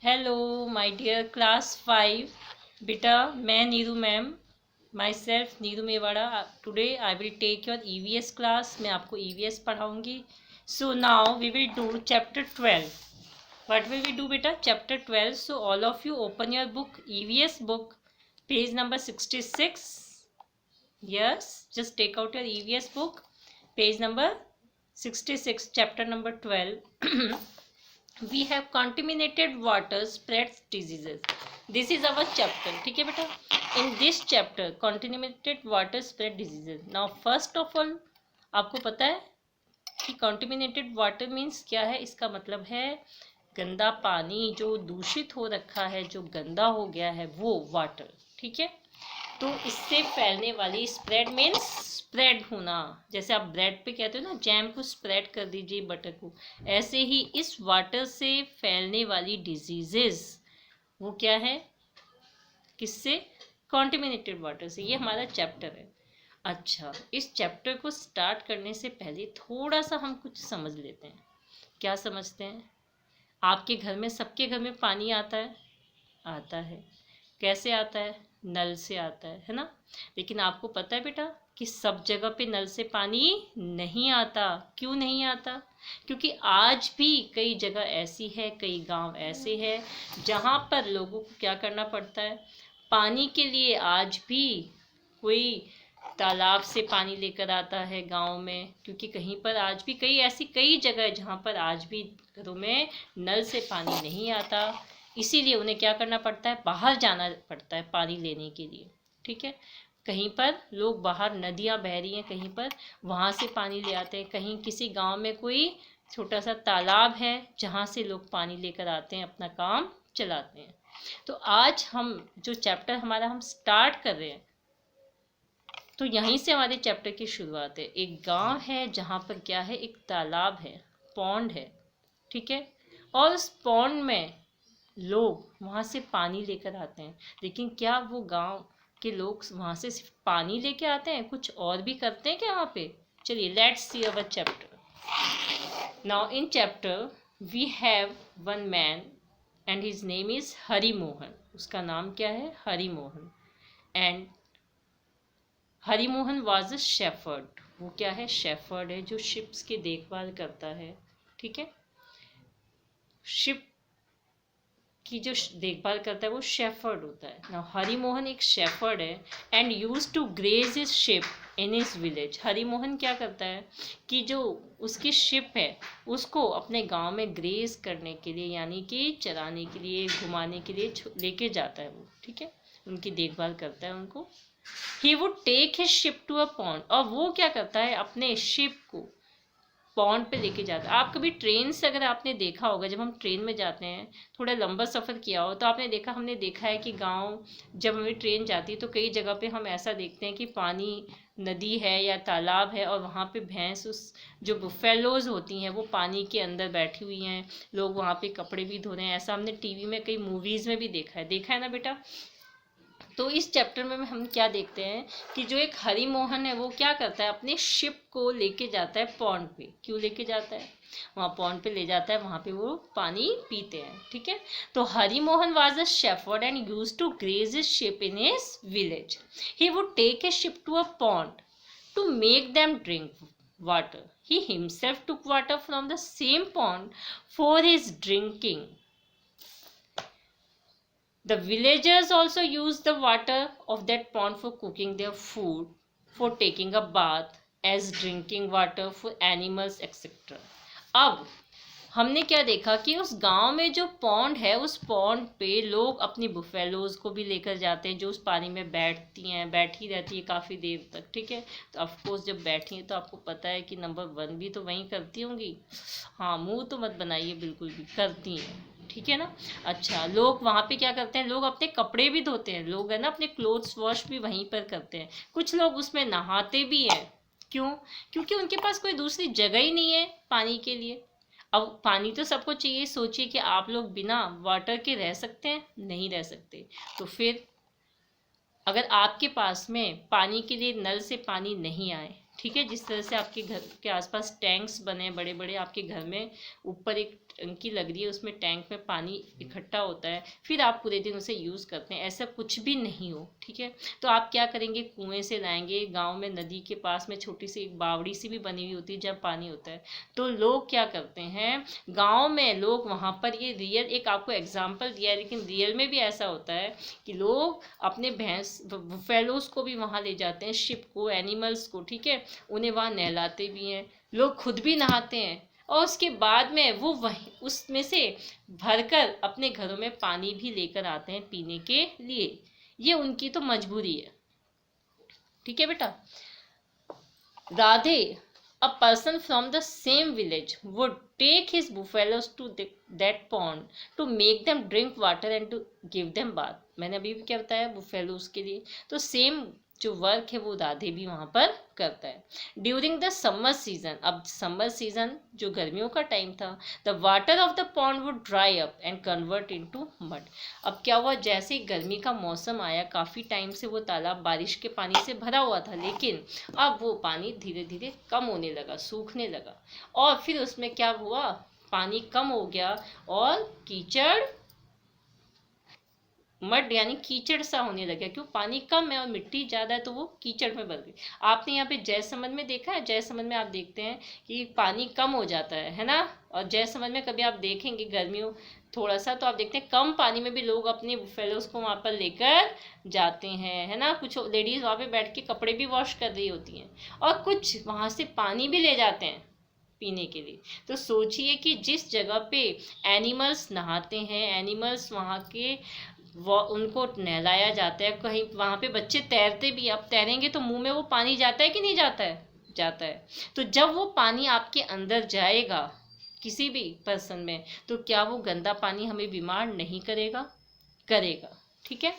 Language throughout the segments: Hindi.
Hello my dear class 5। बेटा मैं Neeru ma'am, myself Neeru Mewada. Today I will take your EVS class. मैं आपको ईवीएस पढ़ाऊंगी। So now we will do chapter 12। What will we do बेटा? Chapter 12। So all of you open your book, EVS book, page number 66। Yes, just take out your EVS book, page number 66, chapter number 12. We have contaminated water spreads diseases. This is our chapter. ठीक है बेटा? In this chapter contaminated water spread diseases. Now first of all आपको पता है कि contaminated water means क्या है? इसका मतलब है गंदा पानी, जो दूषित हो रखा है, जो गंदा हो गया है, वो वाटर। ठीक है, तो इससे फैलने वाली, स्प्रेड मीन्स स्प्रेड होना। जैसे आप ब्रेड पे कहते हो ना, जैम को स्प्रेड कर दीजिए, बटर को, ऐसे ही इस वाटर से फैलने वाली डिजीजेस वो क्या है? किससे? कॉन्टेमिनेटेड वाटर से। ये हमारा चैप्टर है। अच्छा, इस चैप्टर को स्टार्ट करने से पहले थोड़ा सा हम कुछ समझ लेते हैं। क्या समझते हैं? आपके घर में, सबके घर में पानी आता है? आता है। कैसे आता है? नल से आता है ना? लेकिन आपको पता है बेटा कि सब जगह पे नल से पानी नहीं आता। क्यों नहीं आता? क्योंकि आज भी कई जगह ऐसी है, कई गांव ऐसे हैं जहां पर लोगों को क्या करना पड़ता है? पानी के लिए आज भी कोई तालाब से पानी लेकर आता है गांव में, क्योंकि कहीं पर आज भी कई जगह है जहाँ पर आज भी घरों में नल से पानी नहीं आता। इसीलिए उन्हें क्या करना पड़ता है? बाहर जाना पड़ता है पानी लेने के लिए। ठीक है, कहीं पर लोग बाहर, नदियाँ बह रही हैं कहीं पर, वहाँ से पानी ले आते हैं। कहीं किसी गांव में कोई छोटा सा तालाब है जहाँ से लोग पानी लेकर आते हैं, अपना काम चलाते हैं। तो आज हम जो चैप्टर हमारा हम स्टार्ट कर रहे हैं, तो यहीं से हमारे चैप्टर की शुरुआत है। एक गांव है जहाँ पर क्या है? एक तालाब है, पॉन्ड है। ठीक है, और उस पॉन्ड में लोग वहाँ से पानी लेकर आते हैं। लेकिन क्या वो गांव के लोग वहाँ से सिर्फ पानी लेके आते हैं? कुछ और भी करते हैं क्या वहाँ पे? चलिए, let's see our chapter. Now in chapter we have one man and his name is Hari Mohan. उसका नाम क्या है? Hari Mohan. And Hari Mohan was a shepherd. वो क्या है? शेफर्ड है, जो शिप्स की देखभाल करता है। ठीक है, शिप की जो देखभाल करता है वो शेफर्ड होता है ना। हरि मोहन एक शेफर्ड है and use to graze his sheep in his village. Hari Mohan क्या करता है कि जो उसकी शिप है उसको अपने गांव में ग्रेज करने के लिए, यानी कि चराने के लिए, घुमाने के लिए लेके जाता है वो। ठीक है, उनकी देखभाल करता है उनको। He would take his sheep to a pond. और वो क्या करता है? अपने शिप को पॉन्ड पे लेके जाता है। आप कभी ट्रेन से, अगर आपने देखा होगा, जब हम ट्रेन में जाते हैं, थोड़ा लंबा सफ़र किया हो, तो आपने देखा, हमने देखा है कि गांव जब हमें ट्रेन जाती है तो कई जगह पे हम ऐसा देखते हैं कि पानी, नदी है या तालाब है, और वहाँ पे भैंस, उस जो बुफेलोज होती हैं, वो पानी के अंदर बैठी हुई हैं। लोग वहाँ पे कपड़े भी धो रहे हैं। ऐसा हमने टीवी में, कई मूवीज़ में भी देखा है ना बेटा? तो इस चैप्टर में हम क्या देखते हैं कि जो एक हरि मोहन है वो क्या करता है? अपने शिप को लेके जाता है पॉन्ड पे। क्यों लेके जाता है? वहाँ पॉन्ड पे ले जाता है, वहाँ पे वो पानी पीते हैं। ठीक है, तो Hari Mohan was a shepherd and use to graze his sheep in his village. He would take a sheep to a pond to make them drink water. He himself took water from the same pond for his drinking. The villagers also use the water of that pond for cooking their food, for taking a bath, as drinking water for animals etc. अब हमने क्या देखा कि उस गांव में जो पॉन्ड है, उस पॉन्ड पे लोग अपनी बुफेलोज को भी लेकर जाते हैं, जो उस पानी में बैठी रहती है काफ़ी देर तक। ठीक है, तो ऑफकोर्स जब बैठी हैं तो आपको पता है कि नंबर 1 भी तो वहीं करती होंगी। हाँ, मुंह तो मत बनाइए, बिल्कुल भी करती हैं। ठीक है ना? अच्छा, लोग वहाँ पे क्या करते हैं? लोग अपने कपड़े भी धोते हैं। लोग है ना, अपने क्लोथ्स वॉश भी वहीं पर करते हैं। कुछ लोग उसमें नहाते भी हैं। क्यों? क्योंकि उनके पास कोई दूसरी जगह ही नहीं है पानी के लिए। अब पानी तो सबको चाहिए। सोचिए कि आप लोग बिना वाटर के रह सकते हैं? नहीं रह सकते। तो फिर अगर आपके पास में पानी के लिए नल से पानी नहीं आए, ठीक है, जिस तरह से आपके घर के आसपास टैंक्स बने बड़े बड़े, आपके घर में ऊपर एक टंकी लग रही है, उसमें टैंक में पानी इकट्ठा होता है, फिर आप पूरे दिन उसे यूज़ करते हैं, ऐसा कुछ भी नहीं हो। ठीक है, तो आप क्या करेंगे, कुएं से लाएंगे। गांव में नदी के पास में छोटी सी एक बावड़ी सी भी बनी हुई होती है जब पानी होता है, तो लोग क्या करते हैं, गाँव में लोग वहाँ पर, ये रियल एक आपको एग्जाम्पल दिया है, लेकिन रियल में भी ऐसा होता है कि लोग अपने भैंस बुफेलोज को भी वहाँ ले जाते हैं, शिप को, एनिमल्स को, ठीक है, उन्हें वहाँ नहलाते भी हैं, लोग खुद भी नहाते हैं, और उसके बाद में वो वही उसमें से भरकर अपने घरों में पानी भी लेकर आते हैं पीने के लिए। ये उनकी तो मजबूरी है। ठीक है बेटा। Radhe, a person from the same village would take his buffaloes to that pond to make them drink water and to give them bath। मैंने अभी भी क्या बताया, बुफेलोज के लिए, तो सेम जो वर्क है वो राधे भी वहाँ पर करता है। ड्यूरिंग द समर सीजन, अब समर सीजन जो गर्मियों का टाइम था, the water of the pond would dry up and convert into mud. अब क्या हुआ, जैसे ही गर्मी का मौसम आया, काफ़ी टाइम से वो तालाब बारिश के पानी से भरा हुआ था, लेकिन अब वो पानी धीरे धीरे कम होने लगा, सूखने लगा, और फिर उसमें क्या हुआ, पानी कम हो गया और कीचड़, मड यानी कीचड़ सा होने लगा। क्यों, पानी कम है और मिट्टी ज़्यादा है, तो वो कीचड़ में बदल गई। आपने यहाँ पे जयसमंद में देखा है, जयसमंद में आप देखते हैं कि पानी कम हो जाता है ना, और जयसमंद में कभी आप देखेंगे गर्मियों थोड़ा सा, तो आप देखते हैं कम पानी में भी लोग अपने फेलोज को वहाँ पर लेकर जाते हैं, है ना। कुछ लेडीज़ वहाँ पे बैठ के कपड़े भी वॉश कर रही होती हैं, और कुछ वहाँ से पानी भी ले जाते हैं पीने के लिए। तो सोचिए कि जिस जगह पे एनिमल्स नहाते हैं, एनिमल्स वहाँ के वो उनको नहलाया जाता है, कहीं वहाँ पे बच्चे तैरते भी, अब तैरेंगे तो मुंह में वो पानी जाता है कि नहीं जाता है, जाता है। तो जब वो पानी आपके अंदर जाएगा किसी भी पर्सन में, तो क्या वो गंदा पानी हमें बीमार नहीं करेगा, करेगा। ठीक है।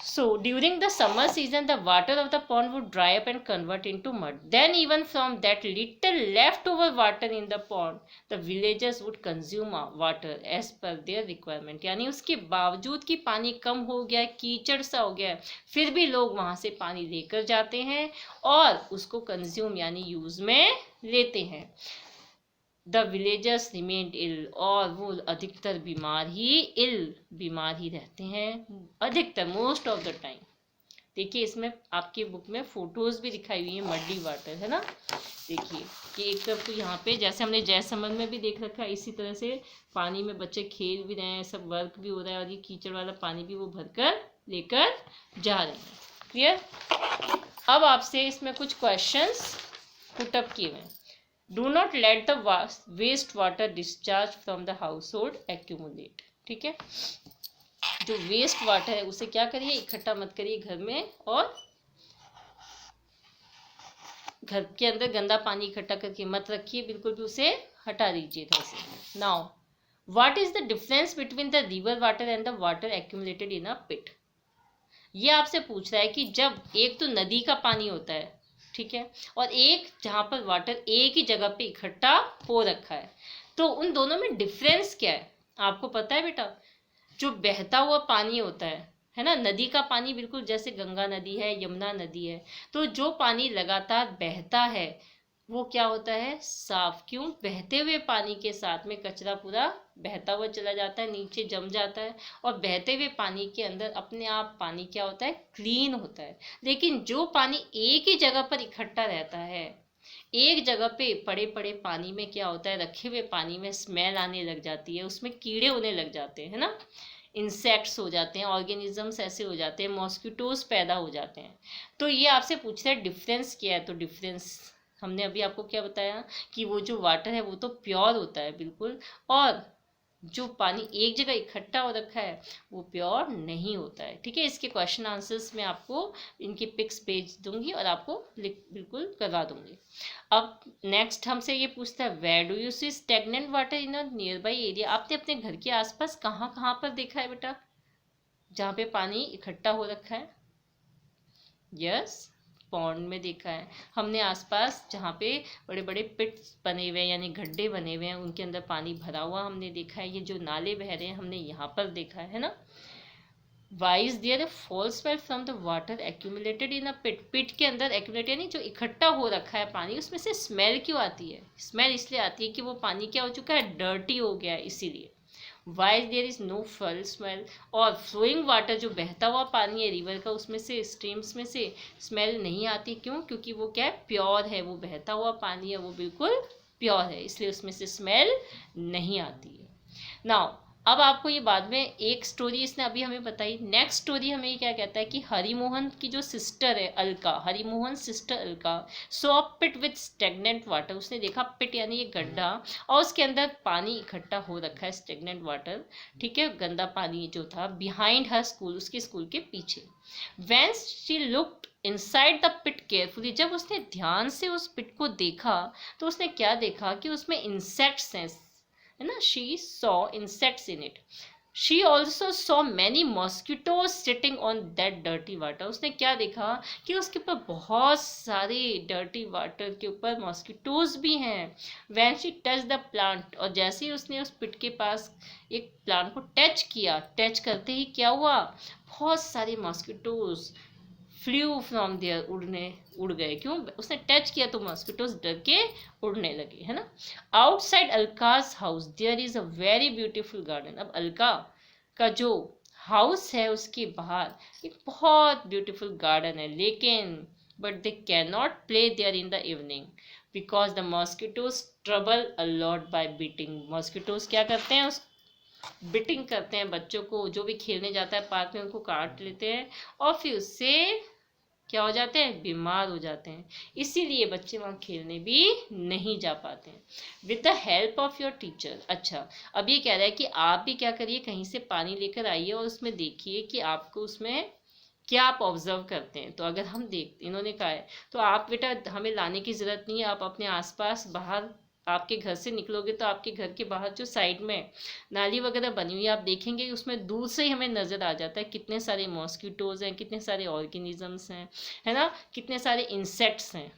So during the summer season, the water of the pond would dry up and convert into mud. Then even from that little leftover water in the pond, the villagers would consume water as per their requirement. यानी उसके बावजूद कि पानी कम हो गया, कीचड़ सा हो गया, फिर भी लोग वहाँ से पानी लेकर जाते हैं और उसको कंज्यूम यानी यूज में लेते हैं। द विलेजर्स रिमेन्ड इल, और वो अधिकतर बीमार ही रहते हैं, अधिकतर, मोस्ट ऑफ द टाइम। देखिए इसमें आपकी बुक में फोटोज भी दिखाई हुई है मड्डी वाटर, है ना। देखिए कि एक तरफ तो यहाँ पे जैसे हमने जयसमंद में भी देख रखा है, इसी तरह से पानी में बच्चे खेल भी रहे हैं, सब वर्क भी हो रहा है, और ये कीचड़ वाला पानी भी वो भरकर लेकर जा रहे हैं। क्लियर। अब आपसे इसमें कुछ क्वेश्चंस पुटअप किए हुए हैं। Do not let the waste water discharge from the household accumulate। ठीक है, जो वेस्ट वाटर है उसे क्या करिए, इकट्ठा मत करिए घर में, और घर के अंदर गंदा पानी इकट्ठा करके मत रखिए, बिल्कुल भी उसे हटा दीजिए घर से। Now what is the difference between the river water and the water accumulated in a pit. ये आपसे पूछ रहा है कि जब एक तो नदी का पानी होता है, ठीक है, और एक जहाँ पर वाटर एक ही जगह पे इकट्ठा हो रखा है, तो उन दोनों में डिफरेंस क्या है आपको पता है बेटा। जो बहता हुआ पानी होता है ना, नदी का पानी बिल्कुल जैसे गंगा नदी है, यमुना नदी है, तो जो पानी लगातार बहता है वो क्या होता है, साफ। क्यों, बहते हुए पानी के साथ में कचरा पूरा बहता हुआ चला जाता है, नीचे जम जाता है, और बहते हुए पानी के अंदर अपने आप पानी क्या होता है, क्लीन होता है। लेकिन जो पानी एक ही जगह पर इकट्ठा रहता है, एक जगह पे पड़े पड़े पानी में क्या होता है, रखे हुए पानी में स्मेल आने लग जाती है, उसमें कीड़े होने लग जाते हैं ना, इंसेक्ट्स हो जाते हैं, ऑर्गेनिजम्स ऐसे हो जाते हैं, मॉस्किटोज पैदा हो जाते हैं। तो ये आपसे पूछ रहा है डिफरेंस क्या है, तो डिफरेंस हमने अभी आपको क्या बताया कि वो जो वाटर है वो तो प्योर होता है बिल्कुल, और जो पानी एक जगह इकट्ठा हो रखा है वो प्योर नहीं होता है। ठीक है, इसके क्वेश्चन आंसर्स मैं आपको इनकी पिक्स भेज दूंगी और आपको बिल्कुल करवा दूंगी। अब नेक्स्ट हमसे ये पूछता है, where do you see stagnant water in a near by area. आपने अपने घर के आसपास कहाँ कहाँ पर देखा है बेटा जहाँ पे पानी इकट्ठा हो रखा है। यस, पॉन्ड में देखा है हमने, आसपास जहाँ पे बड़े बड़े पिट्स बने हुए हैं यानी गड्ढे बने हुए हैं, उनके अंदर पानी भरा हुआ हमने देखा है। ये जो नाले बह रहे हैं हमने यहाँ पर देखा है ना। Why is there a foul smell from the water accumulated in a pit. Pit के अंदर एक्यूमुलेट यानी जो इकट्ठा हो रखा है पानी, उसमें से स्मेल क्यों आती है? स्मेल इसलिए आती है कि वो पानी क्या हो चुका है, डर्टी हो गया है, इसीलिए। Why there is no foul smell, और फ्लोइंग वाटर जो बहता हुआ पानी है रिवर का, उसमें से स्ट्रीम्स में से स्मेल नहीं आती। क्यों? क्योंकि वो क्या है, प्योर है, वो बहता हुआ पानी है, वो बिल्कुल प्योर है, इसलिए उसमें से स्मेल नहीं आती है। नाउ अब आपको ये बाद में एक स्टोरी इसने अभी हमें बताई। नेक्स्ट स्टोरी हमें ये क्या कहता है कि हरिमोहन की जो सिस्टर है Alka, Harimohan sister Alka saw pit with stagnant water. उसने देखा पिट यानी ये गड्ढा, और उसके अंदर पानी इकट्ठा हो रखा है, स्टेगनेंट वाटर, ठीक है, गंदा पानी जो था, बिहाइंड हर स्कूल, उसके स्कूल के पीछे। When she looked inside the pit carefully, जब उसने ध्यान से उस पिट को देखा तो उसने क्या देखा कि उसमें इंसेक्ट्स हैं, है ना। She saw insects in it. She also saw many mosquitoes sitting on that dirty water. उसने क्या देखा कि उसके ऊपर बहुत सारे डर्टी वाटर के ऊपर मॉस्किटोज भी हैं। When she touch the plant, और जैसे ही उसने उस पिट के पास एक प्लांट को टच किया, टच करते ही क्या हुआ, बहुत सारे मॉस्किटोज फ्लू फ्रॉम देयर, उड़ गए। क्यों? उसने टच किया तो मॉस्किटोज डर के उड़ने लगे, है ना। Outside अलकाज house there is a very beautiful garden. अब अलका का जो हाउस है उसके बाहर एक बहुत ब्यूटीफुल गार्डन है, लेकिन but they can not play there in the evening because the mosquitoes trouble a lot by biting. Mosquitoes क्या करते हैं, उस बिटिंग करते हैं बच्चों को, जो भी खेलने जाता है पार्क में उनको काट लेते हैं, और फिर उससे क्या हो जाते हैं, बीमार हो जाते हैं। इसीलिए बच्चे वहाँ खेलने भी नहीं जा पाते हैं। With the help of your teacher. अच्छा, अब ये कह रहा है कि आप भी क्या करिए, कहीं से पानी लेकर आइए और उसमें देखिए कि आपको उसमें क्या आप ऑब्जर्व करते हैं। तो अगर हम देख, इन्होंने कहा है तो आप बेटा हमें लाने की ज़रूरत नहीं है, आप अपने आसपास बाहर, आपके घर से निकलोगे तो आपके घर के बाहर जो साइड में नाली वगैरह बनी हुई है, आप देखेंगे उसमें दूर से ही हमें नज़र आ जाता है कितने सारे मॉस्किटोज हैं, कितने सारे ऑर्गेनिजम्स हैं, है ना, कितने सारे इंसेक्ट्स हैं।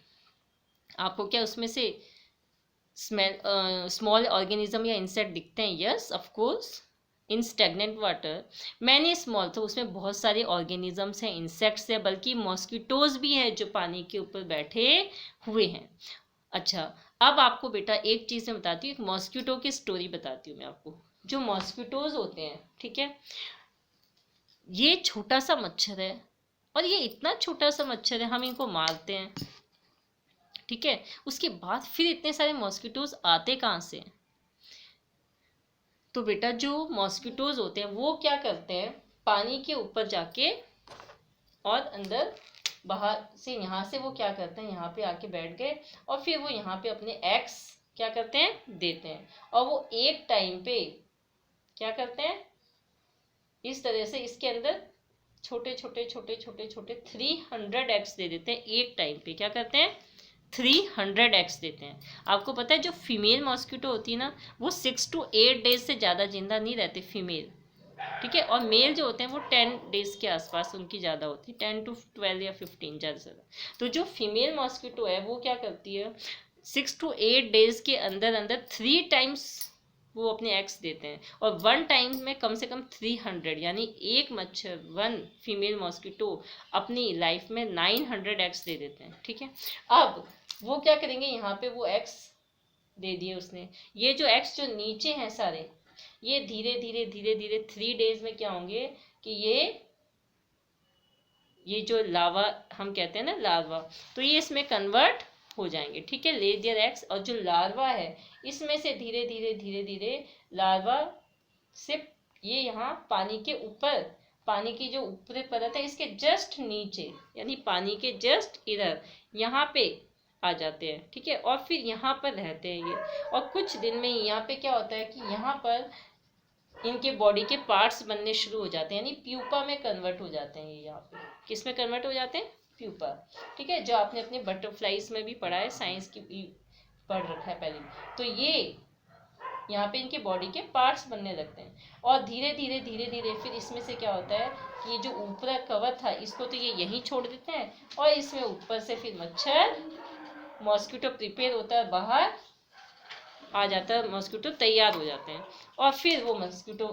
आपको क्या उसमें से स्मॉल ऑर्गेनिज्म या इंसेक्ट दिखते हैं? Yes of course, in stagnant water many small, तो उसमें बहुत सारे ऑर्गेनिजम्स हैं, इंसेक्ट्स हैं, बल्कि मॉस्किटोज भी हैं जो पानी के ऊपर बैठे हुए हैं। अच्छा, अब आपको बेटा एक चीज़ मैं बताती हूँ, एक मॉस्किटो की स्टोरी बताती हूँ मैं आपको। जो मॉस्किटोज होते हैं, ठीक है, ये छोटा सा मच्छर है, और ये इतना छोटा सा मच्छर है, हम इनको मारते हैं, ठीक है, उसके बाद फिर इतने सारे मॉस्किटोज आते कहाँ से? तो बेटा जो मॉस्किटोज होते हैं वो क्या करते हैं, पानी के ऊपर जाके और अंदर बाहर से, यहाँ से वो क्या करते हैं, यहाँ पे आके बैठ गए, और फिर वो यहाँ पे अपने एग्स क्या करते हैं, देते हैं, और वो एक टाइम पे क्या करते हैं, इस तरह से इसके अंदर छोटे छोटे छोटे छोटे छोटे 300 एग्स दे देते हैं एक टाइम पे। क्या करते हैं, 300 एग्स देते हैं। आपको पता है जो फीमेल मॉस्किटो होती है ना, वो 6 to 8 डेज से ज़्यादा जिंदा नहीं रहते फीमेल, ठीक है, और मेल जो होते हैं वो 10 डेज के आसपास उनकी ज़्यादा होती है, 10 to 12 या 15 ज़्यादा से ज़्यादा। तो जो फीमेल मॉस्किटो है वो क्या करती है, 6 to 8 डेज के अंदर अंदर 3 टाइम्स वो अपने एग्स देते हैं, और 1 टाइम में कम से कम 300, यानी एक मच्छर, 1 फीमेल मॉस्किटो अपनी लाइफ में 900 एग्स दे देते हैं, ठीक है। अब वो क्या करेंगे, यहाँ पे वो एग्स दे दिए उसने, ये जो एग्स जो नीचे हैं सारे, ये धीरे धीरे धीरे धीरे 3 डेज में क्या होंगे कि ये जो लावा हम कहते हैं ना, लार्वा, तो ये इसमें कन्वर्ट हो जाएंगे, ठीक है, ले देयर एग्स। और जो लार्वा है इसमें से धीरे धीरे धीरे धीरे लार्वा से ये यहाँ पानी के ऊपर, पानी की जो ऊपरी परत है इसके जस्ट नीचे, यानी पानी के जस्ट इधर यहाँ पे आ जाते हैं, ठीक है, और फिर यहाँ पर रहते हैं ये, और कुछ दिन में यहाँ पे क्या होता है कि यहाँ पर इनके बॉडी के पार्ट्स बनने शुरू हो जाते हैं, यानी प्यूपा में कन्वर्ट हो जाते हैं ये। यहाँ पे किस में कन्वर्ट हो जाते हैं, प्यूपा, ठीक है, जो आपने अपने बटरफ्लाइज में भी पढ़ा है, साइंस की पढ़ रखा है पहले। तो ये यहाँ पे इनके बॉडी के पार्ट्स बनने लगते हैं, और धीरे धीरे धीरे धीरे फिर इसमें से क्या होता है कि ये जो ऊपर कवर था इसको तो ये यहीं छोड़ देते हैं, और इसमें ऊपर से फिर मच्छर मॉस्किटो प्रिपेयर होता है, बाहर आ जाता है मॉस्किटो, तैयार हो जाते हैं, और फिर वो मॉस्किटो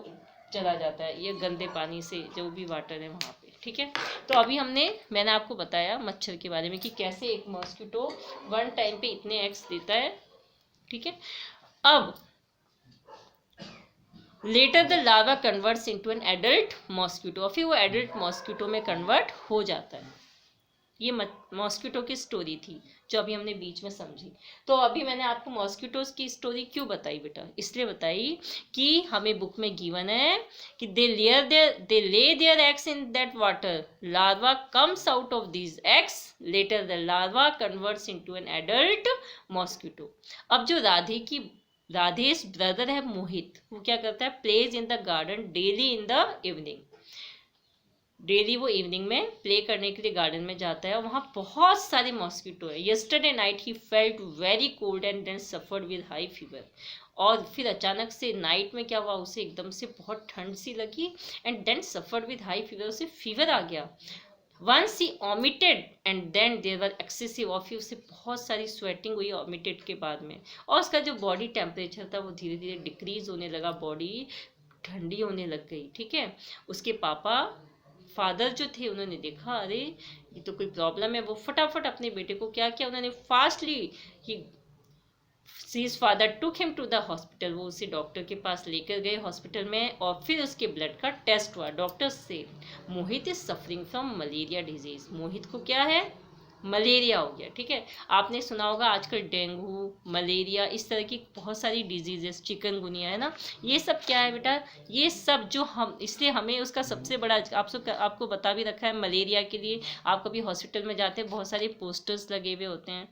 चला जाता है, ये गंदे पानी से जो भी वाटर है वहाँ पे, ठीक है। तो अभी मैंने आपको बताया मच्छर के बारे में कि कैसे एक मॉस्किटो वन टाइम पे इतने एग्स देता है, ठीक है। अब later the larva converts into an adult mosquito, और फिर वो एडल्ट मॉस्किटो में कन्वर्ट हो जाता है। ये मॉस्किटो की स्टोरी थी जो अभी हमने बीच में समझी। तो अभी मैंने आपको मॉस्किटोज की स्टोरी क्यों बताई बेटा? इसलिए बताई कि हमें बुक में गिवन है कि they lay their eggs in that water, larva comes out of these eggs, later the larva converts into an adult mosquito. अब जो राधेश ब्रदर है मोहित, वो क्या करता है, plays in the garden daily in the evening. Daily वो इवनिंग में प्ले करने के लिए गार्डन में जाता है और वहाँ बहुत सारे मॉस्किटो है। Yesterday night he felt very cold and then suffered with high fever. और फिर अचानक से नाइट में क्या हुआ, उसे एकदम से बहुत ठंड सी लगी and then suffered with high fever, उसे फीवर आ गया। Once he vomited and then there were excessive, और फिर उसे बहुत सारी स्वेटिंग हुई ओमिटेड के बाद में, और उसका जो बॉडी टेम्परेचर था वो धीरे धीरे डिक्रीज होने लगा, बॉडी ठंडी होने लग गई, ठीक है। उसके पापा फादर जो थे उन्होंने देखा, अरे ये तो कोई प्रॉब्लम है। वो फटाफट अपने बेटे को क्या किया, उन्होंने fastly his father took him to the hospital, वो उसे डॉक्टर के पास लेकर गए हॉस्पिटल में, और फिर उसके ब्लड का टेस्ट हुआ। डॉक्टर से Mohit is suffering from malaria disease, Mohit को क्या है, मलेरिया हो गया, ठीक है। आपने सुना होगा आजकल डेंगू, मलेरिया, इस तरह की बहुत सारी डिजीजेस, चिकनगुनिया, है ना, ये सब क्या है बेटा, ये सब जो हम, इसलिए हमें उसका सबसे बड़ा आपको बता भी रखा है। मलेरिया के लिए आप कभी हॉस्पिटल में जाते हैं, बहुत सारे पोस्टर्स लगे हुए होते हैं,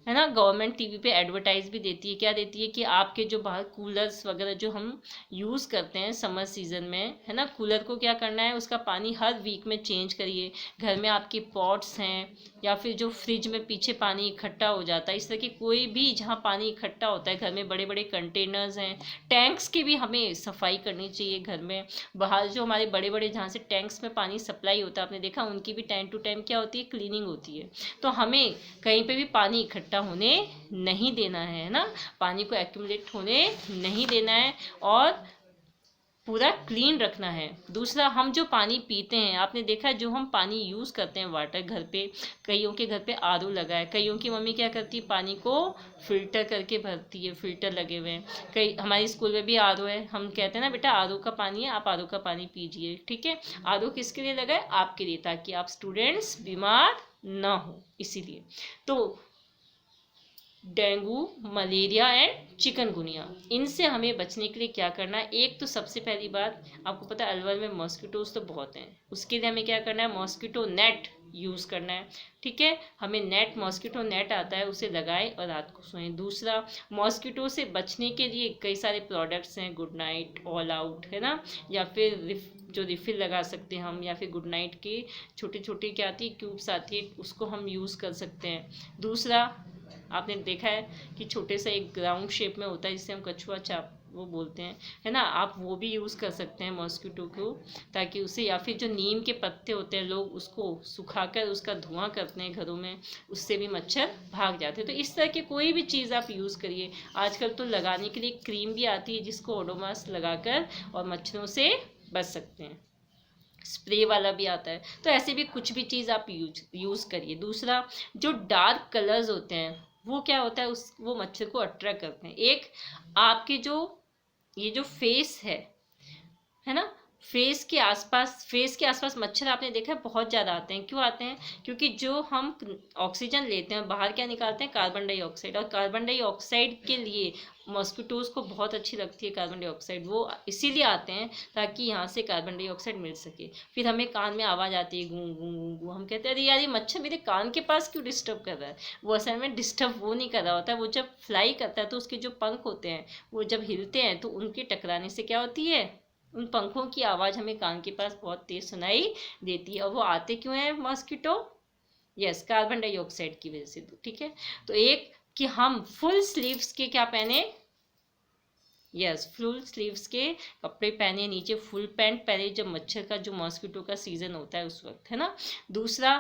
है ना। गवर्नमेंट टीवी पे एडवर्टाइज भी देती है, क्या देती है कि आपके जो बाहर कूलर्स वगैरह जो हम यूज़ करते हैं समर सीजन में, है ना, कूलर को क्या करना है, उसका पानी हर वीक में चेंज करिए। घर में आपके पॉट्स हैं या फिर जो फ्रिज में पीछे पानी इकट्ठा हो जाता है, इस तरह की कोई भी जहाँ पानी इकट्ठा होता है, घर में बड़े बड़े कंटेनर्स हैं, टैंक्स की भी हमें सफाई करनी चाहिए घर में। बाहर जो हमारे बड़े बड़े जहाँ से टैंक्स में पानी सप्लाई होता है, आपने देखा, उनकी भी टाइम टू टाइम क्या होती है, क्लीनिंग होती है। तो हमें कहीं पे भी पानी इकट्ठा होने नहीं देना है ना, पानी को एक्यूमुलेट होने नहीं देना है और पूरा क्लीन रखना है। दूसरा, हम जो पानी पीते हैं, आपने देखा है जो हम पानी यूज़ करते हैं वाटर, घर पे कईयों के घर पे आरओ लगा है, कईयों की मम्मी क्या करती है, पानी को फिल्टर करके भरती है, फिल्टर लगे हुए हैं। कई हमारे स्कूल में भी आरओ है, हम कहते हैं ना बेटा आरओ का पानी है, आप आरओ का पानी पीजिए, ठीक है। आरओ किसके लिए लगा है, आपके लिए, ताकि आप स्टूडेंट्स बीमार ना हो, इसीलिए। तो डेंगू, मलेरिया एंड चिकनगुनिया, इनसे हमें बचने के लिए क्या करना है, एक तो सबसे पहली बात, आपको पता है अलवर में मॉस्किटोज तो बहुत हैं, उसके लिए हमें क्या करना है, मॉस्किटो नेट यूज़ करना है, ठीक है। हमें नेट, मॉस्किटो नेट आता है, उसे लगाएं और रात को सोएं। दूसरा, मॉस्किटो से बचने के लिए कई सारे प्रोडक्ट्स हैं, गुड नाइट, ऑल आउट, है ना, या फिर जो रिफिल लगा सकते हैं हम, या फिर गुड नाइट की छोटे छोटे क्या आती है, क्यूब्स आती है, उसको हम यूज़ कर सकते हैं। दूसरा, आपने देखा है कि छोटे सा एक ग्राउंड शेप में होता है जिसे हम कछुआ चाप वो बोलते हैं, है ना, आप वो भी यूज़ कर सकते हैं मॉस्किटो को, ताकि उसे, या फिर जो नीम के पत्ते होते हैं, लोग उसको सुखाकर उसका धुआं करते हैं घरों में, उससे भी मच्छर भाग जाते हैं। तो इस तरह की कोई भी चीज़ आप यूज़ करिए। आजकल तो लगाने के लिए क्रीम भी आती है जिसको ओडोमॉस लगाकर और मच्छरों से बच सकते हैं, स्प्रे वाला भी आता है। तो ऐसे भी कुछ भी चीज़ आप यूज़ करिए। दूसरा, जो डार्क कलर्स होते हैं वो क्या होता है, वो मच्छर को अट्रैक्ट करते हैं। एक, आपके जो ये जो फेस है ना, फेस के आसपास मच्छर आपने देखा है बहुत ज़्यादा आते हैं। क्यों आते हैं, क्योंकि जो हम ऑक्सीजन लेते हैं बाहर क्या निकालते हैं, कार्बन डाइऑक्साइड, और कार्बन डाइऑक्साइड के लिए मॉस्किटोज़ को बहुत अच्छी लगती है कार्बन डाइऑक्साइड, वो इसीलिए आते हैं ताकि यहाँ से कार्बन डाइऑक्साइड मिल सके। फिर हमें कान में आवाज़ आती है गूं गूं गूं गूं, हम कहते हैं अरे यार ये मच्छर मेरे कान के पास क्यों डिस्टर्ब कर रहा है। वो असल में डिस्टर्ब वो नहीं कर रहा होता है, वो जब फ्लाई करता है तो उसके जो पंख होते हैं वो जब हिलते हैं तो उनके टकराने से क्या होती है, उन पंखों की आवाज़ हमें कान के पास बहुत तेज सुनाई देती है। और वो आते क्यों हैं मॉस्किटो, यस, कार्बन डाइऑक्साइड की वजह से, ठीक है। तो एक कि हम फुल स्लीव्स के क्या पहने, यस, फुल स्लीव्स के कपड़े पहने, नीचे फुल पैंट पहने जब मच्छर का जो मॉस्किटो का सीजन होता है उस वक्त, है ना। दूसरा,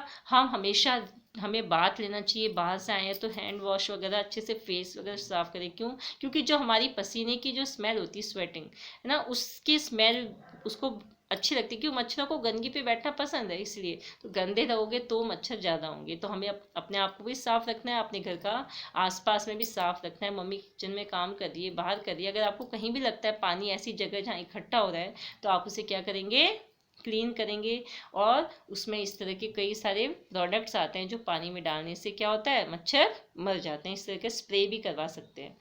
हमें बाथ लेना चाहिए, बाहर से आए हैं तो हैंड वॉश वगैरह अच्छे से फेस वगैरह साफ करें। क्यों? क्योंकि जो हमारी पसीने की जो स्मेल होती है, स्वेटिंग, है ना, उसकी स्मेल उसको अच्छी लगती है। क्यों? मच्छरों को गंदगी पे बैठना पसंद है, इसलिए। तो गंदे रहोगे तो मच्छर ज़्यादा होंगे। तो हमें अपने आप को भी साफ रखना है, अपने घर का आसपास में भी साफ रखना है। मम्मी किचन में काम कर रही है, बाहर कर रही है, अगर आपको कहीं भी लगता है पानी ऐसी जगह जहाँ इकट्ठा हो रहा है, तो आप उसे क्या करेंगे? क्लीन करेंगे। और उसमें इस तरह के कई सारे प्रोडक्ट्स आते हैं जो पानी में डालने से क्या होता है, मच्छर मर जाते हैं। इस तरह के स्प्रे भी करवा सकते हैं।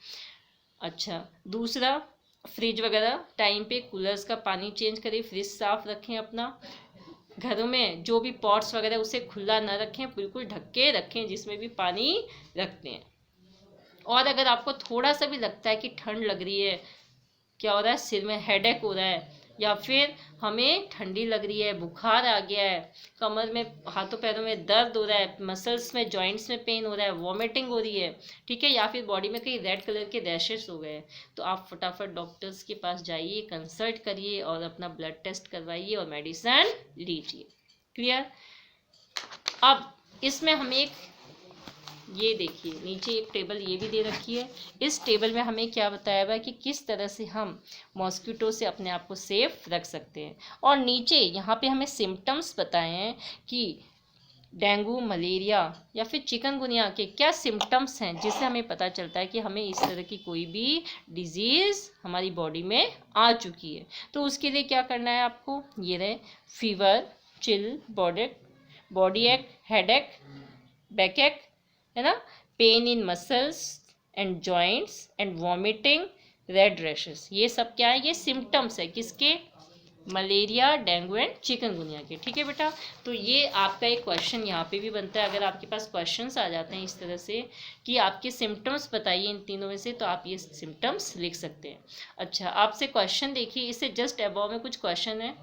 अच्छा, दूसरा, फ्रिज वगैरह टाइम पे कूलर्स का पानी चेंज करें, फ्रिज साफ रखें अपना। घरों में जो भी पॉट्स वगैरह उसे खुला ना रखें, बिल्कुल ढक के रखें जिसमें भी पानी रखते हैं। और अगर आपको थोड़ा सा भी लगता है कि ठंड लग रही है, क्या हो रहा है, सिर में हेडेक हो रहा है, या फिर हमें ठंडी लग रही है, बुखार आ गया है, कमर में, हाथों पैरों में दर्द हो रहा है, मसल्स में, जॉइंट्स में पेन हो रहा है, वॉमिटिंग हो रही है, ठीक है, या फिर बॉडी में कई रेड कलर के रैशेस हो गए, तो आप फटाफट डॉक्टर्स के पास जाइए, कंसल्ट करिए और अपना ब्लड टेस्ट करवाइए और मेडिसिन लीजिए। क्लियर? अब इसमें हम एक, ये देखिए नीचे एक टेबल ये भी दे रखी है। इस टेबल में हमें क्या बताया हुआ है कि किस तरह से हम मॉस्किटो से अपने आप को सेफ रख सकते हैं। और नीचे यहाँ पे हमें सिम्टम्स बताए हैं कि डेंगू, मलेरिया या फिर चिकनगुनिया के क्या सिम्टम्स हैं, जिससे हमें पता चलता है कि हमें इस तरह की कोई भी डिजीज़ हमारी बॉडी में आ चुकी है। तो उसके लिए क्या करना है आपको, ये रहे, फीवर, चिल, बॉडी एक, हेडेक, बैक एक, है ना, pain in muscles and joints and vomiting, red rashes, ये सब क्या है, ये सिम्टम्स है किसके, मलेरिया, डेंगू एंड चिकनगुनिया के। ठीक है बेटा, तो ये आपका एक क्वेश्चन यहाँ पे भी बनता है। अगर आपके पास क्वेश्चंस आ जाते हैं इस तरह से कि आपके सिम्टम्स बताइए इन तीनों में से, तो आप ये सिम्टम्स लिख सकते हैं। अच्छा, आपसे क्वेश्चन देखिए, इससे जस्ट अबव में कुछ क्वेश्चन है।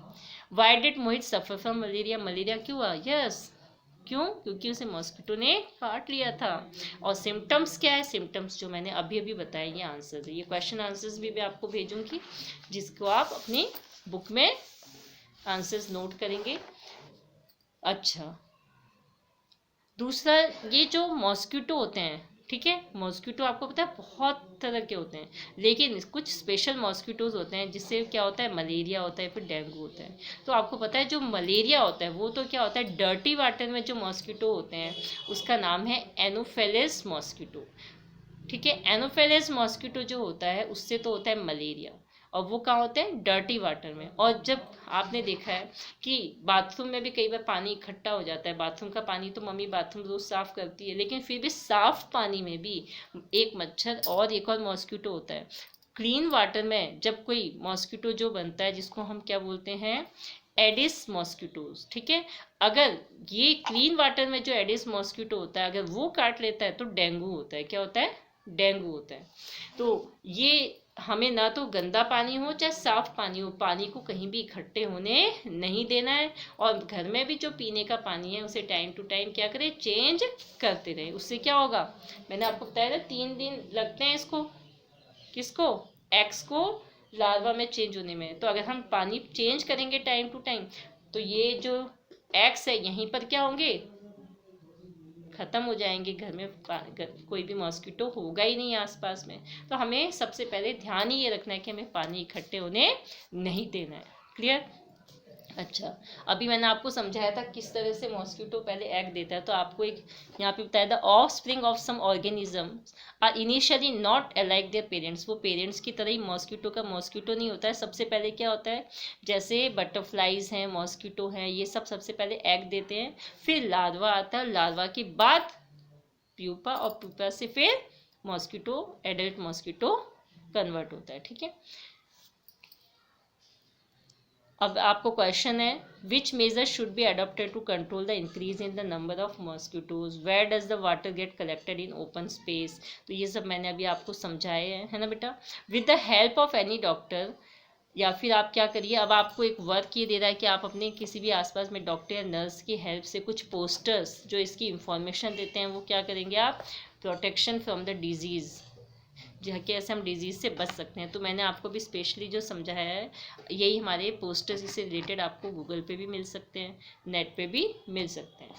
Why did Mohit suffer from malaria? Malaria क्यों हुआ? यस, क्यों? क्योंकि उसे मॉस्किटो ने काट लिया था। और सिम्टम्स क्या है? सिम्टम्स जो मैंने अभी अभी बताए, ये आंसर है। ये क्वेश्चन आंसर्स भी मैं आपको भेजूंगी, जिसको आप अपनी बुक में आंसर्स नोट करेंगे। अच्छा, दूसरा, ये जो मॉस्किटो होते हैं, ठीक है, मॉस्किटो आपको पता है बहुत तरह के होते हैं, लेकिन कुछ स्पेशल मॉस्किटोज होते हैं जिससे क्या होता है, मलेरिया होता है, फिर डेंगू होता है। तो आपको पता है जो मलेरिया होता है वो तो क्या होता है, डर्टी वाटर में जो मॉस्किटो होते हैं उसका नाम है एनोफेलिस मॉस्किटो। ठीक है, एनोफेलिस मॉस्किटो जो होता है उससे तो होता है मलेरिया, और वो कहाँ होते हैं, डर्टी वाटर में। और जब आपने देखा है कि बाथरूम में भी कई बार पानी इकट्ठा हो जाता है, बाथरूम का पानी तो मम्मी बाथरूम रोज साफ करती है, लेकिन फिर भी साफ पानी में भी एक मच्छर और एक और मॉस्किटो होता है। क्लीन वाटर में जब कोई मॉस्किटो जो बनता है, जिसको हम क्या बोलते हैं, एडिस मॉस्किटोज। ठीक है, अगर ये क्लीन वाटर में जो एडिस मॉस्किटो होता है, अगर वो काट लेता है तो डेंगू होता है। क्या होता है? डेंगू होता है। तो ये हमें ना तो गंदा पानी हो चाहे साफ पानी हो, पानी को कहीं भी इकट्ठे होने नहीं देना है। और घर में भी जो पीने का पानी है उसे टाइम टू टाइम क्या करें, चेंज करते रहे। उससे क्या होगा, मैंने आपको बताया था 3 दिन लगते हैं इसको, किसको, एक्स को लार्वा में चेंज होने में। तो अगर हम पानी चेंज करेंगे टाइम टू टाइम, तो ये जो एक्स है यहीं पर क्या होंगे, खत्म हो जाएंगे। घर में कोई भी मॉस्किटो होगा ही नहीं आसपास में। तो हमें सबसे पहले ध्यान ही ये रखना है कि हमें पानी इकट्ठे होने नहीं देना है। क्लियर? अच्छा, अभी मैंने आपको समझाया था किस तरह से मॉस्किटो पहले एग देता है। तो आपको एक यहाँ पे बताया था, offspring of some organism are initially not alike their parents. वो पेरेंट्स की तरह ही मॉस्किटो का मॉस्किटो नहीं होता है। सबसे पहले क्या होता है, जैसे बटरफ्लाइज हैं, मॉस्किटो हैं, ये सब सबसे पहले एग देते हैं, फिर लार्वा आता है, लार्वा के बाद प्यूपा, और प्यूपा से फिर मॉस्किटो, एडल्ट मॉस्किटो कन्वर्ट होता है। ठीक है, अब आपको क्वेश्चन है, which measure should be adopted to control the increase in the number of mosquitoes, where does the water get collected in open space. तो ये सब मैंने अभी आपको समझाए हैं, है ना बेटा। With the help of any doctor, या फिर आप क्या करिए, अब आपको एक वर्क ये दे रहा है कि आप अपने किसी भी आसपास में डॉक्टर या नर्स की हेल्प से कुछ पोस्टर्स जो इसकी इंफॉर्मेशन देते हैं वो क्या करेंगे आप, प्रोटेक्शन फ्रॉम द डिजीज़, कैसे हम डिजीज़ से बच सकते हैं। तो मैंने आपको भी स्पेशली जो समझाया है यही हमारे पोस्टर्स से रिलेटेड आपको गूगल पे भी मिल सकते हैं, नेट पे भी मिल सकते हैं।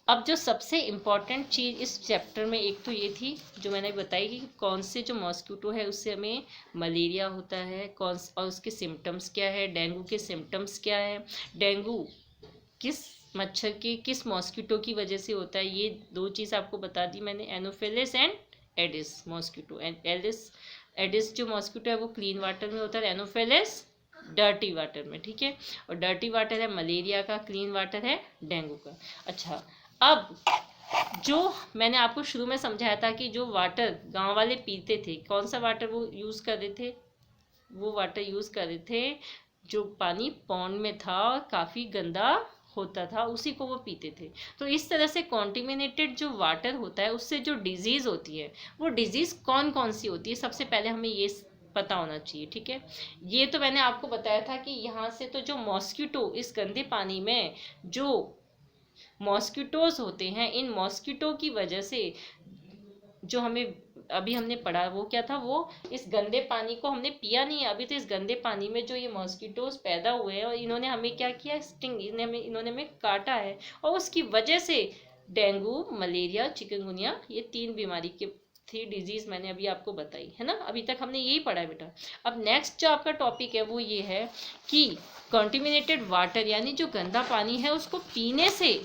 अब जो सबसे इम्पॉर्टेंट चीज़ इस चैप्टर में एक तो ये थी जो मैंने बताई कि कौन से जो मॉस्किटो है उससे हमें मलेरिया होता है, कौन और उसके सिम्टम्स क्या है, डेंगू के सिम्टम्स क्या है, डेंगू किस मच्छर के किस मॉस्किटो की वजह से होता है। ये दो चीज़ आपको बता दी मैंने, Anopheles and Aedes mosquito. And Aedes जो मॉस्किटो है वो क्लीन वाटर में होता है, एनोफिलिस डर्टी वाटर में, ठीक है। और डर्टी वाटर है मलेरिया का, क्लीन वाटर है डेंगू का। अच्छा, अब जो मैंने आपको शुरू में समझाया था कि जो वाटर गांव वाले पीते थे, कौन सा वाटर वो यूज़ कर रहे थे, वो वाटर यूज़ कर रहे थे जो पानी पॉन्ड में था और काफ़ी गंदा होता था, उसी को वो पीते थे। तो इस तरह से कॉन्टिमिनेटेड जो वाटर होता है उससे जो डिजीज़ होती है वो डिजीज़ कौन कौन सी होती है, सबसे पहले हमें ये पता होना चाहिए, ठीक है। ये तो मैंने आपको बताया था कि यहाँ से तो जो मॉस्किटो इस गंदे पानी में जो मॉस्किटोज होते हैं, इन मॉस्किटो की वजह से जो हमें अभी हमने पढ़ा वो क्या था, वो इस गंदे पानी को हमने पिया नहीं है अभी, तो इस गंदे पानी में जो ये मॉस्किटोज पैदा हुए हैं और इन्होंने हमें क्या किया, स्टिंग, इन्होंने हमें काटा है और उसकी वजह से डेंगू, मलेरिया, चिकनगुनिया, ये 3 बीमारी के 3 डिजीज मैंने अभी आपको बताई है ना। अभी तक हमने यही पढ़ा है बेटा। अब नेक्स्ट जो आपका टॉपिक है वो ये है कि कॉन्टिमिनेटेड वाटर यानी जो गंदा पानी है उसको पीने से,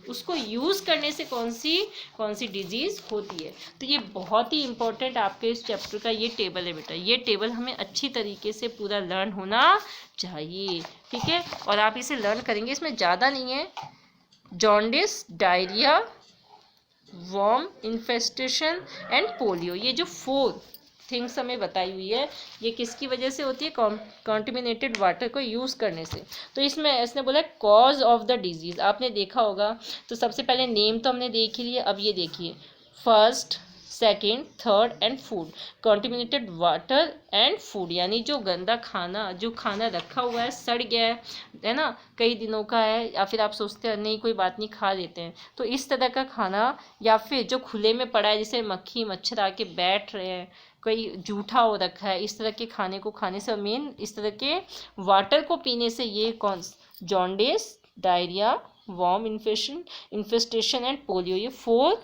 उसको यूज़ करने से कौन सी डिजीज़ होती है। तो ये बहुत ही इंपॉर्टेंट आपके इस चैप्टर का ये टेबल है बेटा। ये टेबल हमें अच्छी तरीके से पूरा लर्न होना चाहिए, ठीक है। और आप इसे लर्न करेंगे, इसमें ज़्यादा नहीं है। Jaundice, diarrhoea, worm infestation and polio, ये जो 4 थिंग्स हमें बताई हुई है ये किसकी वजह से होती है, कॉन्टिमिनेटेड वाटर को यूज़ करने से। तो इसमें इसने बोला कॉज ऑफ द डिजीज़, आपने देखा होगा। तो सबसे पहले नेम तो हमने देख ही लिया, अब ये देखिए first, second, third and food. Contaminated water and food यानी जो गंदा खाना, जो खाना रखा हुआ है, सड़ गया है ना, कई दिनों का है, या फिर आप सोचते हैं नहीं कोई बात नहीं खा लेते हैं, तो इस तरह का खाना, या फिर जो खुले में पड़ा है जैसे मक्खी मच्छर आके बैठ रहे हैं, कोई जूठा हो रखा है, इस तरह के खाने को खाने से, मेन इस तरह के वाटर को पीने से ये कौन, jaundice, diarrhoea, worm infestation and polio, ये 4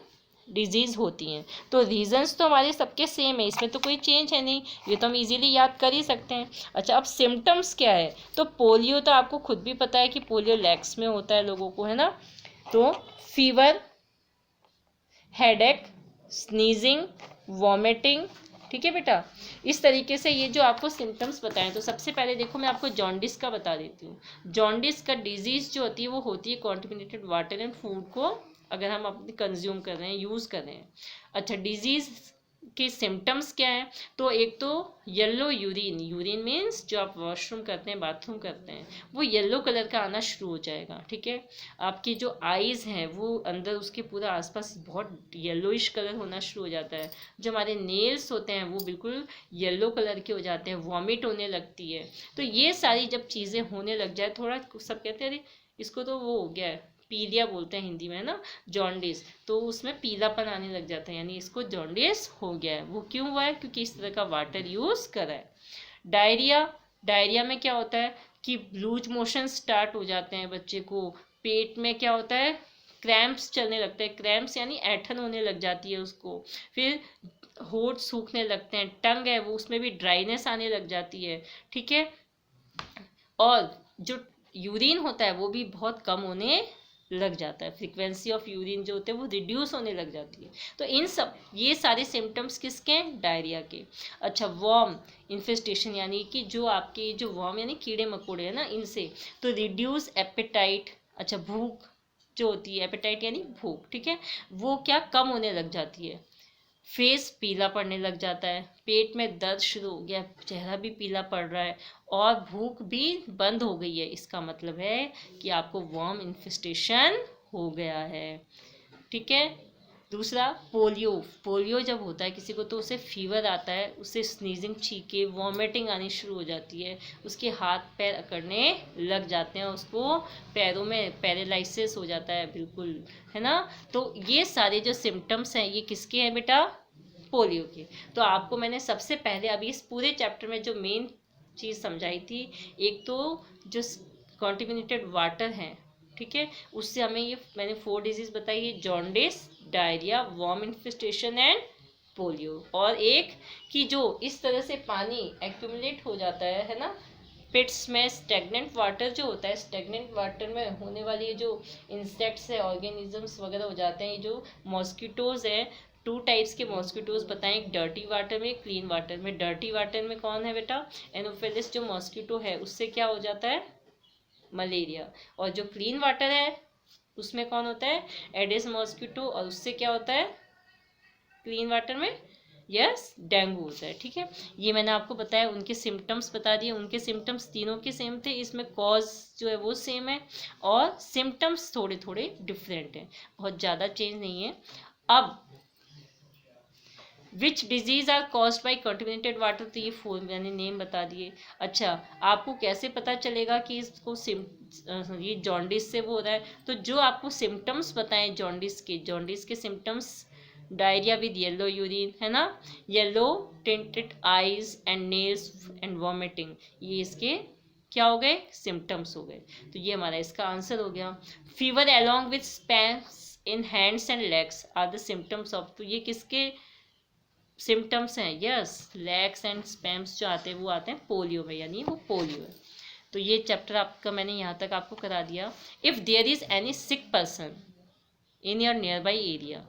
डिजीज़ होती हैं। तो रीजंस तो हमारे सबके सेम है, इसमें तो कोई चेंज है नहीं, ये तो हम इजीली याद कर ही सकते हैं। अच्छा, अब सिम्टम्स क्या है, तो पोलियो तो आपको खुद भी पता है कि पोलियो लेग्स में होता है लोगों को, है ना। तो फीवर, हेडेक, स्नीजिंग, वॉमिटिंग, ठीक है बेटा। इस तरीके से ये जो आपको सिम्टम्स बताएं, तो सबसे पहले देखो मैं आपको जॉन्डिस का बता देती हूँ। जॉन्डिस का डिजीज़ जो होती है वो होती है कॉन्टिमिनेटेड वाटर एंड फूड को अगर हम अपने कंज्यूम कर रहे हैं, यूज़ कर रहे हैं। अच्छा, डिजीज़ के सिम्टम्स क्या है, तो एक तो येलो यूरिन, यूरिन मीन्स जो आप वॉशरूम करते हैं, बाथरूम करते हैं, वो येलो कलर का आना शुरू हो जाएगा, ठीक है। आपकी जो आईज़ हैं वो अंदर उसके पूरा आसपास बहुत येलोइश कलर होना शुरू हो जाता है। जो हमारे नेल्स होते हैं वो बिल्कुल येलो कलर के हो जाते हैं, वॉमिट होने लगती है। तो ये सारी जब चीज़ें होने लग जाए, थोड़ा सब कहते हैं अरे इसको तो वो हो गया है, पीलिया बोलते हैं हिंदी में, है ना, जॉन्डिस, तो उसमें पीलापन आने लग जाता है, यानी इसको जॉन्डिस हो गया है। वो क्यों हुआ है, क्योंकि इस तरह का वाटर यूज़ करा है। डायरिया, डायरिया में क्या होता है कि लूज मोशन स्टार्ट हो जाते हैं बच्चे को, पेट में क्या होता है, क्रैम्प्स चलने लगते हैं, क्रैम्प्स यानी ऐठन होने लग जाती है उसको, फिर होठ सूखने लगते हैं, टंग है वो उसमें भी ड्राइनेस आने लग जाती है, ठीक है। और जो यूरिन होता है वो भी बहुत कम होने लग जाता है, फ्रीक्वेंसी ऑफ यूरिन जो होते हैं वो रिड्यूस होने लग जाती है। तो इन सब ये सारे सिम्टम्स किसके, डायरिया के। अच्छा, वॉर्म इन्फेस्टेशन यानी कि जो आपके जो वॉर्म यानी कीड़े मकोड़े हैं ना, इनसे। तो रिड्यूस एपेटाइट, अच्छा भूख जो होती है, एपेटाइट यानी भूख, ठीक है, वो क्या कम होने लग जाती है। फेस पीला पड़ने लग जाता है, पेट में दर्द शुरू हो गया, चेहरा भी पीला पड़ रहा है और भूख भी बंद हो गई है, इसका मतलब है कि आपको वॉर्म इन्फेस्टेशन हो गया है, ठीक है। दूसरा, पोलियो, पोलियो जब होता है किसी को तो उसे फीवर आता है, उसे स्नीजिंग, छींके, वॉमिटिंग आनी शुरू हो जाती है, उसके हाथ पैर अकड़ने लग जाते हैं, उसको पैरों में पैरालिसिस हो जाता है बिल्कुल, है ना। तो ये सारे जो सिम्टम्स हैं ये किसके हैं बेटा, पोलियो के। तो आपको मैंने सबसे पहले अभी इस पूरे चैप्टर में जो मेन चीज़ समझाई थी, एक तो जो कॉन्टिमिनेटेड वाटर है, ठीक है, उससे हमें ये मैंने 4 डिजीज बताई है, jaundice, diarrhoea, worm infestation and polio. और एक कि जो इस तरह से पानी एक्यूमुलेट हो जाता है ना, पिट्स में स्टेगनेंट वाटर जो होता है, स्टेगनेंट वाटर में होने वाली जो इंसेक्ट्स है, ऑर्गेनिजम्स वगैरह हो जाते हैं, जो मॉस्किटोज है, 2 टाइप्स के मॉस्किटोज बताएं, एक डर्टी वाटर में, क्लीन वाटर में। डर्टी वाटर में कौन है बेटा, एनोफिलिस जो मॉस्किटो है, उससे क्या हो जाता है, मलेरिया। और जो क्लीन वाटर है उसमें कौन होता है, एडिस मॉस्किटो, और उससे क्या होता है क्लीन वाटर में, यस, डेंगू होता है, ठीक है। ये मैंने आपको बताया, उनके सिम्टम्स बता दिए, उनके सिम्टम्स तीनों के सेम थे, इसमें कॉज जो है वो सेम है और सिम्टम्स थोड़े थोड़े डिफरेंट हैं, बहुत ज़्यादा चेंज नहीं है। अब which disease are caused by contaminated water, तो ये 4 मैंने नेम बता दिए। अच्छा, आपको कैसे पता चलेगा कि इसको ये जॉन्डिस से वो हो रहा है, तो जो आपको सिम्टम्स बताएं जॉन्डिस के symptoms, diarrhoea with yellow urine, है ना, yellow tinted eyes and nails and vomiting, ये इसके क्या हो गए, सिम्टम्स हो गए। तो ये हमारा इसका आंसर हो गया। Fever along with spasms in hands and legs are the symptoms of, तो ये किसके सिम्टम्स हैं, यस, लैक्स एंड स्पैम्स जो आते हैं वो आते हैं पोलियो में, यानी वो पोलियो है। तो ये चैप्टर आपका मैंने यहाँ तक आपको करा दिया। If there is any sick person in your near by area,